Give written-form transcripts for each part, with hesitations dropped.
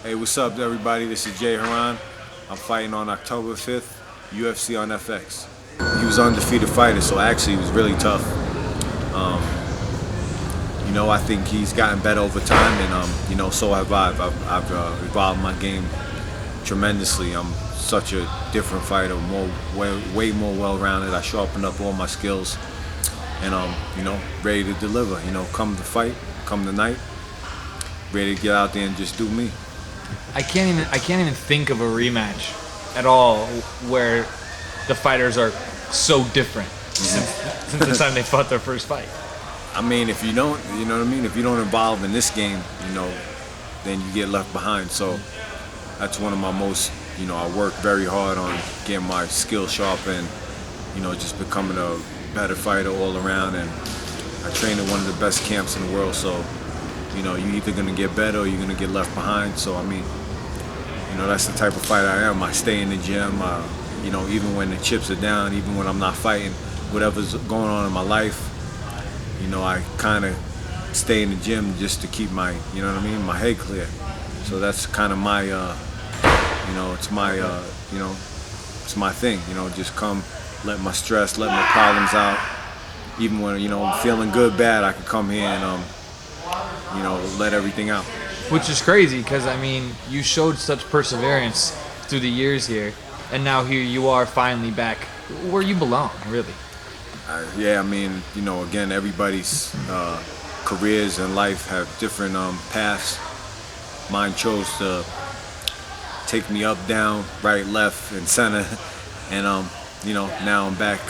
Hey, what's up, everybody? This is Jake Hieron. I'm fighting on October 5th, UFC on FX. He was an undefeated fighter, so actually it was really tough. Um, I think he's gotten better over time, and so have I. I've evolved my game tremendously. I'm such a different fighter, way more well-rounded. I sharpened up all my skills, and ready to deliver. Come the fight, come the night, ready to get out there and just do me. I can't even think of a rematch at all where the fighters are so different since the time they fought their first fight. I mean, if you don't, you know what I mean? If you don't involve in this game, then you get left behind. So that's one of my most, I work very hard on getting my skills sharp and, just becoming a better fighter all around. And I train at one of the best camps in the world. So, you're either going to get better or you're going to get left behind. So, I mean, that's the type of fighter I am. I stay in the gym, even when the chips are down, even when I'm not fighting, whatever's going on in my life, I kind of stay in the gym just to keep my, my head clear. So that's kind of my, it's my, it's my thing, just come, let my stress, let my problems out. Even when, I'm feeling good, bad, I can come here and, let everything out. Which is crazy because, I mean, you showed such perseverance through the years here, and now here you are finally back where you belong, really. Yeah, I mean, again, everybody's careers and life have different paths. Mine chose to take me up, down, right, left, and center, and now I'm back.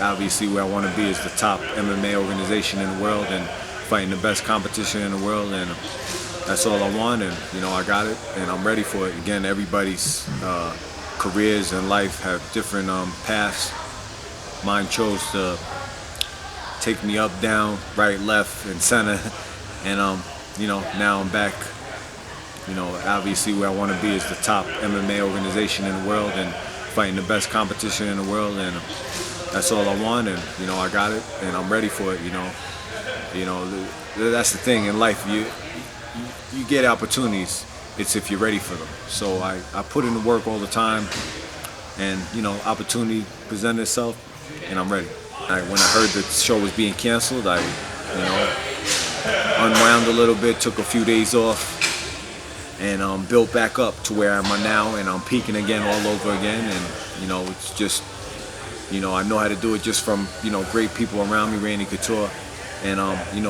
Obviously where I want to be is the top MMA organization in the world and fighting the best competition in the world, and that's all I want, and I got it, and I'm ready for it. Again, everybody's careers and life have different paths. Mine chose to take me up, down, right, left, and center, and now I'm back. Obviously where I want to be is the top MMA organization in the world and fighting the best competition in the world, and that's all I want, and I got it, and I'm ready for it. That's the thing in life. You get opportunities. It's if you're ready for them. So I put in the work all the time, and opportunity presented itself, and I'm ready. When I heard the show was being canceled, I unwound a little bit, took a few days off, and built back up to where I'm at now, and I'm peaking again all over again, and it's just I know how to do it just from great people around me, Randy Couture, and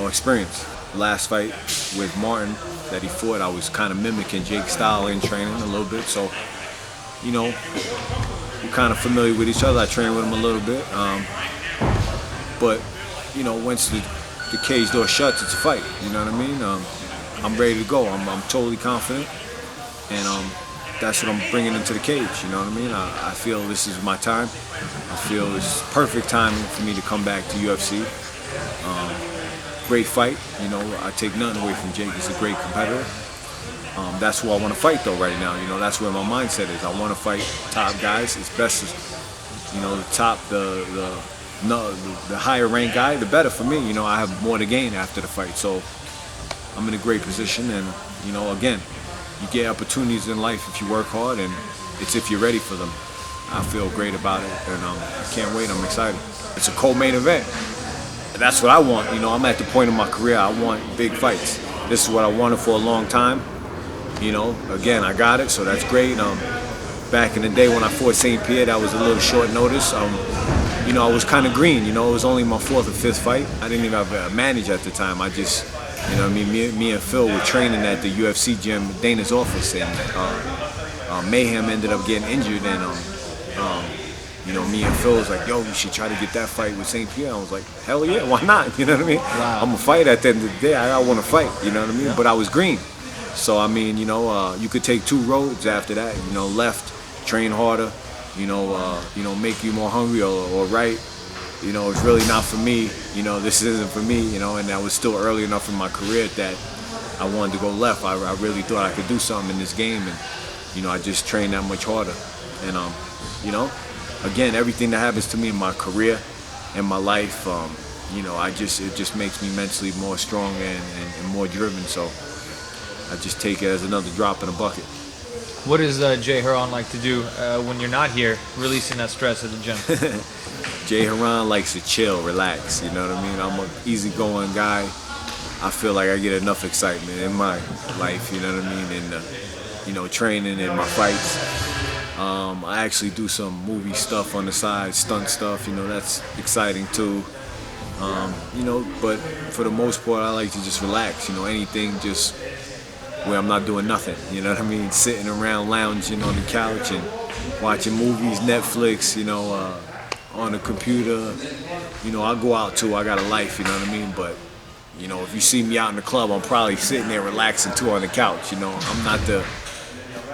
experience. Last fight with Martin that he fought, I was kind of mimicking Jake's style in training a little bit, so we're kind of familiar with each other. I train with him a little bit, but once the cage door shuts, it's a fight. You know what I mean? I'm ready to go. I'm totally confident, and that's what I'm bringing into the cage. You know what I mean? I feel this is my time. I feel it's perfect timing for me to come back to UFC. Great fight. I take nothing away from Jake. He's a great competitor. That's who I want to fight though right now. That's where my mindset is. I want to fight top guys as best as, the top, the higher ranked guy, the better for me. I have more to gain after the fight. So I'm in a great position, and again, you get opportunities in life if you work hard, and it's if you're ready for them. I feel great about it, and I can't wait. I'm excited. It's a co-main event. That's what I want. I'm at the point of my career. I want big fights. This is what I wanted for a long time. Again, I got it, so that's great. Back in the day when I fought St. Pierre, that was a little short notice. I was kind of green. It was only my fourth or fifth fight. I didn't even have a manager at the time. I just, me and Phil were training at the UFC gym, Dana's office, and Mayhem ended up getting injured, and me and Phil was like, yo, we should try to get that fight with St. Pierre. I was like, hell yeah, why not? You know what I mean? Wow. I'm a fight at the end of the day. I want to fight, you know what I mean? Yeah. But I was green. So, I mean, you could take two roads after that. Left, train harder, make you more hungry, or right. It's really not for me. This isn't for me, and I was still early enough in my career that I wanted to go left. I really thought I could do something in this game, and, I just trained that much harder. And, again, everything that happens to me in my career and my life, it just makes me mentally more strong and more driven. So, I just take it as another drop in a bucket. What does Jay Hieron like to do when you're not here, releasing that stress at the gym? Jay Hieron likes to chill, relax. You know what I mean? I'm an easygoing guy. I feel like I get enough excitement in my life. You know what I mean? In training and my fights. I actually do some movie stuff on the side, stunt stuff. That's exciting too. But for the most part, I like to just relax. Anything just where I'm not doing nothing. You know what I mean? Sitting around, lounging on the couch and watching movies, Netflix. On the computer. I go out too. I got a life. You know what I mean? But if you see me out in the club, I'm probably sitting there relaxing too on the couch. I'm not the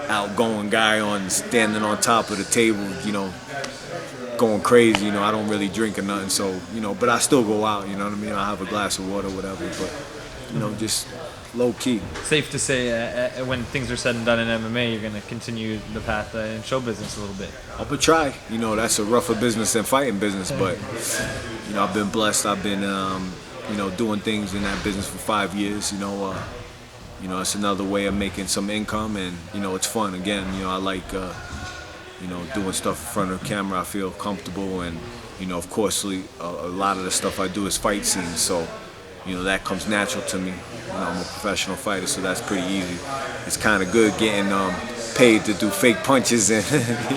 outgoing guy standing on top of the table, going crazy. I don't really drink or nothing, so but I still go out. You know what I mean? I have a glass of water, whatever. But just low key. Safe to say, when things are said and done in MMA, you're going to continue the path in show business a little bit. I'm gonna try. That's a rougher business than fighting business, but I've been blessed. I've been doing things in that business for 5 years. It's another way of making some income, and it's fun. Again, I like doing stuff in front of the camera. I feel comfortable, and of course, a lot of the stuff I do is fight scenes, so that comes natural to me. I'm a professional fighter, so that's pretty easy. It's kind of good getting paid to do fake punches, and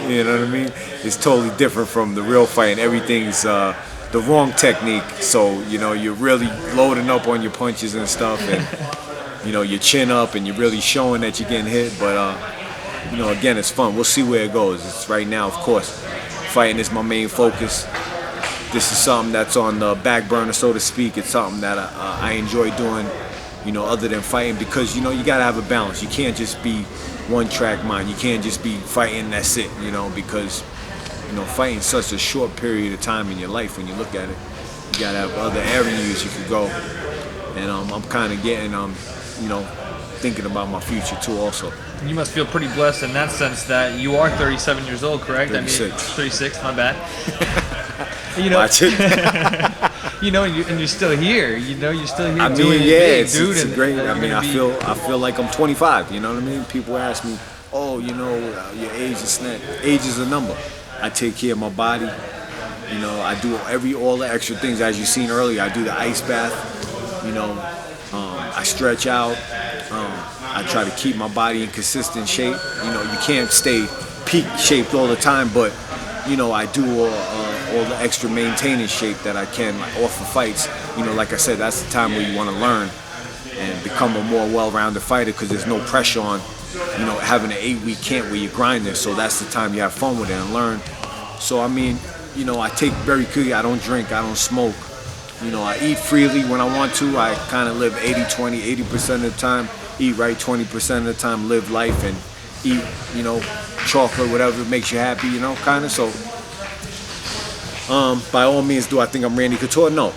you know what I mean. It's totally different from the real fight. Everything's the wrong technique, so you're really loading up on your punches and stuff, and your chin up, and you're really showing that you're getting hit. But again, it's fun. We'll see where it goes. It's right now, of course, fighting is my main focus. This is something that's on the back burner, so to speak. It's something that I enjoy doing, other than fighting, because you gotta have a balance. You can't just be one track mind. You can't just be fighting and that's it. Because fighting such a short period of time in your life. When you look at it, you gotta have other avenues you could go. And I'm kind of getting thinking about my future too also. You must feel pretty blessed in that sense that you are 37 years old, correct? 36. I mean, 36, my bad. Watch it. And you're still here. You're still here. I mean, doing yeah, it big, it's dude. great. I mean, I feel like I'm 25. You know what I mean? People ask me, "Oh, your age is not. Age is a number." I take care of my body. I do all the extra things as you seen earlier. I do the ice bath. I stretch out. I try to keep my body in consistent shape. You can't stay peak shaped all the time, but I do all the extra maintaining shape that I can, like off of fights. Like I said, that's the time where you want to learn and become a more well-rounded fighter, because there's no pressure on having an 8-week camp where you're grinding. So that's the time you have fun with it and learn. So I mean, I take very good. I don't drink. I don't smoke. I eat freely when I want to. I kind of live 80-20, 80% of the time. Eat right 20% of the time. Live life and eat, chocolate, whatever makes you happy, kind of. So, by all means, do I think I'm Randy Couture? No.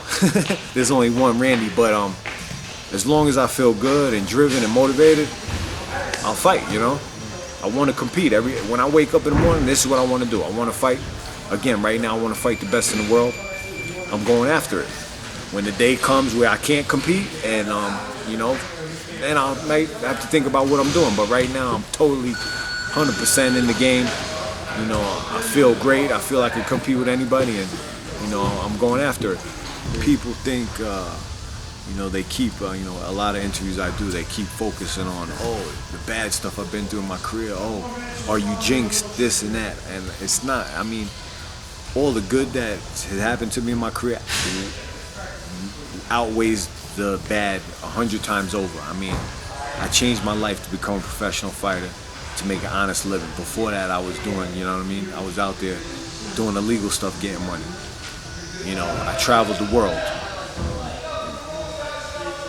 There's only one Randy, but as long as I feel good and driven and motivated, I'll fight, I want to compete. When I wake up in the morning, this is what I want to do. I want to fight. Again, right now, I want to fight the best in the world. I'm going after it. When the day comes where I can't compete, and then I might have to think about what I'm doing. But right now, I'm totally 100% in the game. I feel great. I feel I can compete with anybody, and I'm going after it. People think, they keep, a lot of interviews I do, they keep focusing on, the bad stuff I've been through in my career. Are you jinxed? This and that, and it's not. I mean, all the good that has happened to me in my career outweighs the bad 100 times over. I mean, I changed my life to become a professional fighter, to make an honest living. Before that, I was doing, I was out there doing illegal stuff, getting money. I traveled the world.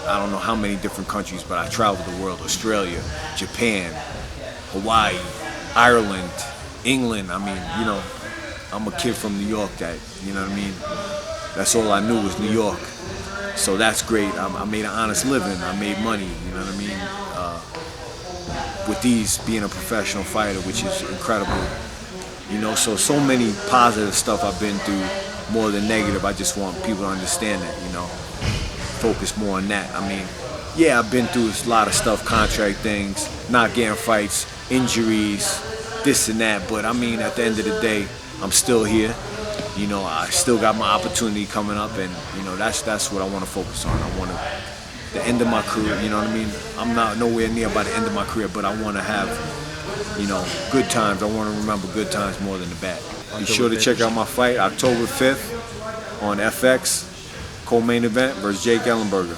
I don't know how many different countries, but I traveled the world. Australia, Japan, Hawaii, Ireland, England. I mean, I'm a kid from New York that, that's all I knew was New York. So that's great. I made an honest living. I made money, with these being a professional fighter, which is incredible. So many positive stuff I've been through, more than negative. I just want people to understand that, focus more on that. I mean, Yeah, I've been through a lot of stuff, contract things, not getting fights, injuries, this and that. But I mean, at the end of the day, I'm still here. You know, I still got my opportunity coming up, and you know, that's what I want to focus on. I want the end of my career. You know what I mean? I'm not nowhere near by the end of my career, but I want to have, you know, good times. I want to remember good times more than the bad. Be sure to check out my fight October 5th on FX, co-main event versus Jake Ellenberger.